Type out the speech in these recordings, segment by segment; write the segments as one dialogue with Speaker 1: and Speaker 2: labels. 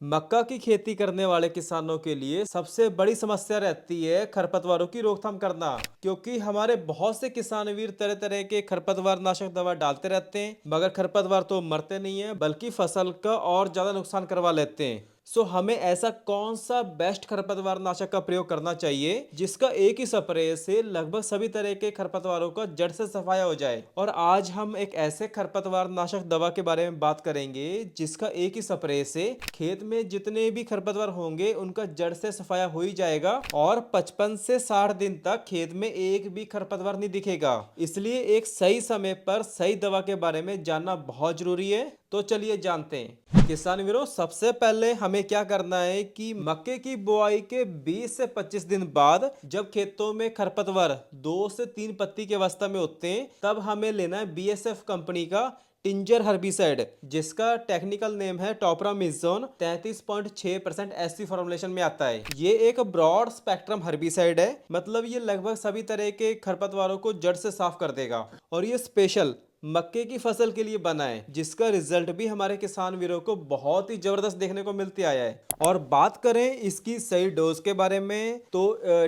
Speaker 1: मक्का की खेती करने वाले किसानों के लिए सबसे बड़ी समस्या रहती है खरपतवारों की रोकथाम करना। क्योंकि हमारे बहुत से किसान वीर तरह तरह के खरपतवार नाशक दवा डालते रहते हैं, मगर खरपतवार तो मरते नहीं है बल्कि फसल का और ज्यादा नुकसान करवा लेते हैं। हमें ऐसा कौन सा बेस्ट खरपतवार नाशक का प्रयोग करना चाहिए जिसका एक ही स्प्रे से लगभग सभी तरह के खरपतवारों का जड़ से सफाया हो जाए। और आज हम एक ऐसे खरपतवार नाशक दवा के बारे में बात करेंगे जिसका एक ही स्प्रे से खेत में जितने भी खरपतवार होंगे उनका जड़ से सफाया हो ही जाएगा और 55 से 60 दिन तक खेत में एक भी खरपतवार नहीं दिखेगा। इसलिए एक सही समय पर सही दवा के बारे में जानना बहुत जरूरी है। तो चलिए जानते हैं किसान वीरों, सबसे पहले हमें क्या करना है कि मक्के की बुआई के 20 से 25 दिन बाद जब खेतों में खरपतवार 2 से 3 पत्ती के अवस्था में होते हैं, तब हमें लेना है बीएसएफ कंपनी का टिंजर हर्बिसाइड, जिसका टेक्निकल नेम है टॉपरामिजोन। 33.6% एससी फॉर्मुलेशन में आता है। ये एक ब्रॉड स्पेक्ट्रम हर्बिसाइड है, मतलब ये लगभग सभी तरह के खरपतवारों को जड़ से साफ कर देगा और ये स्पेशल मक्के की फसल के लिए बना है, जिसका रिजल्ट भी हमारे किसान वीरों को बहुत ही जबरदस्त देखने को मिलती आया है। और बात करें इसकी सही डोज के बारे में तो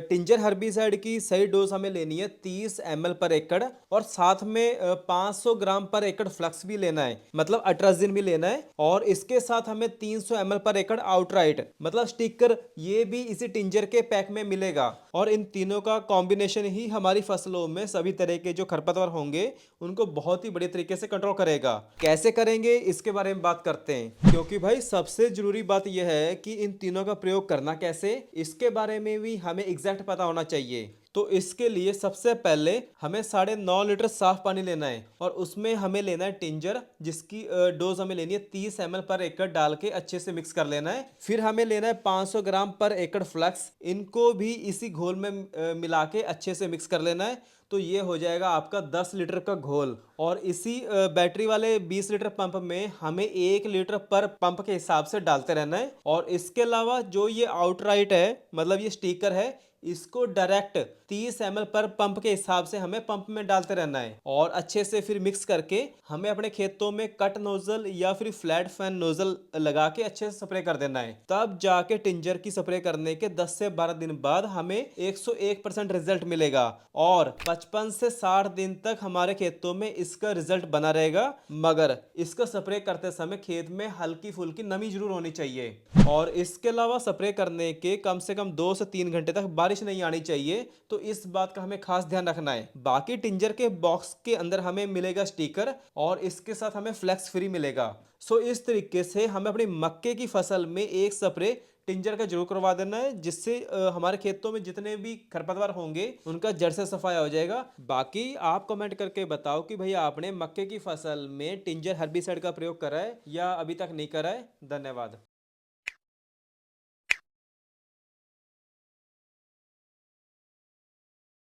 Speaker 1: टिंजर हर्बिसाइड की सही डोज हमें लेनी है 30 ml पर एकड़ और साथ में 500 ग्राम पर एकड़ फ्लक्स भी लेना है, मतलब अट्राजिन भी लेना है। और इसके साथ हमें 300 ml पर एकड़ आउटराइट मतलब स्टिकर, ये भी इसी टिंजर के पैक में मिलेगा। और इन तीनों का कॉम्बिनेशन ही हमारी फसलों में सभी तरह के जो खरपतवार होंगे उनको बहुत ही बढ़िया तरीके से कंट्रोल करेगा। कैसे करेंगे इसके बारे में बात करते हैं, क्योंकि भाई सबसे जरूरी बात यह है कि इन तीनों का प्रयोग करना कैसे, इसके बारे में भी हमें एग्जैक्ट पता होना चाहिए। तो इसके लिए सबसे पहले हमें 9.5 लीटर साफ पानी लेना है और उसमें हमें लेना है टिंजर, जिसकी डोज हमें लेनी है 30 ml पर एकड़ डाल के अच्छे से मिक्स कर लेना है। फिर हमें लेना है 500 ग्राम पर एकड़ फ्लक्स, इनको भी इसी घोल में मिला के अच्छे से मिक्स कर लेना है। तो ये हो जाएगा आपका 10 लीटर का घोल। और इसी बैटरी वाले 20 लीटर पंप में हमें 1 लीटर पर पंप के हिसाब से डालते रहना है। और इसके अलावा जो ये आउटराइट है, मतलब ये स्टिकर है, इसको डायरेक्ट 30 ml पर पंप के हिसाब से हमें पंप में डालते रहना है और अच्छे से फिर मिक्स करके हमें अपने खेतों में कट नोजल या फिर फ्लैट फैन नोजल लगा के अच्छे से स्प्रे कर देना है। तब जाके टिंजर की स्प्रे करने के 10 से 12 दिन बाद हमें 101% रिजल्ट मिलेगा और 55 से 60 दिन तक हमारे खेतों में इसका रिजल्ट बना रहेगा। मगर इसका स्प्रे करते समय खेत में हल्की फुल्की नमी जरूर होनी चाहिए। और इसके अलावा स्प्रे करने के कम से कम 2 से 3 घंटे तक बारिश नहीं आनी चाहिए, तो इस बात का हमें खास ध्यान रखना है। बाकी टिंजर के बॉक्स के अंदर हमें मिलेगा स्टिकर और इसके साथ हमें फ्लेक्स फ्री मिलेगा। इस तरीके से हमें अपनी मक्के की फसल में एक स्प्रे टिंजर का जरूर करवा देना है, जिससे हमारे खेतों में जितने भी खरपतवार होंगे उनका जड़ से सफाया हो जाएगा। बाकी आप कमेंट करके बताओ कि भैया आपने मक्के की फसल में टिंजर हर्बिसाइड का प्रयोग करा है या अभी तक नहीं करा है। धन्यवाद।